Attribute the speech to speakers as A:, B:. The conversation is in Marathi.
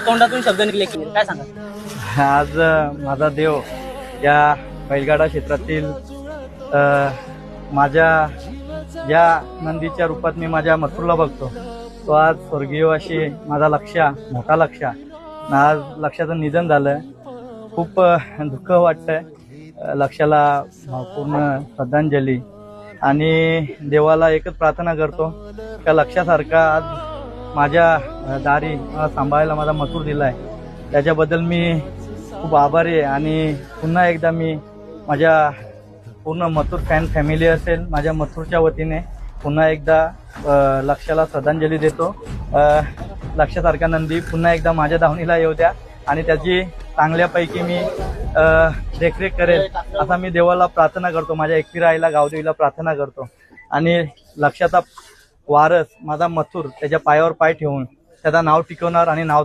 A: तोंडातून शब्द निघले की काय सांगा?
B: आज माझा देव या बैलगाडा क्षेत्रातील माझ्या ज्या नंदीच्या रूपात मी माझ्या मथुरला बघतो तो आज स्वर्गीय अशी माझा मोठा लक्ष आज लक्षाचं निधन झालं. खूप दुःख वाटतंय. लक्षाला पूर्ण श्रद्धांजली आणि देवाला एकच प्रार्थना करतो का लक्षासारखा आज माझ्या दारी मला सांभाळायला माझा मथुर दिलाय त्याच्याबद्दल मी खूप आभारी आहे. आणि पुन्हा एकदा मी माझ्या पूर्ण मथुर फॅमिली असेल माझ्या मथुरच्या वतीने पुन्हा एकदा लक्षाला श्रद्धांजली देतो. लक्षासारखा नंदी पुन्हा एकदा माझ्या दावणीला येऊ द्या आणि त्याची चांगल्यापैकी मी देखरेख करेल असा मी देवाला प्रार्थना करतो. माझ्या एकविरा आईला गावदेवीला प्रार्थना करतो आणि लक्षाचा वारस माझा मथुर त्याच्या पायावर पाय ठेवून त्याचं नाव टिकवणार आणि नाव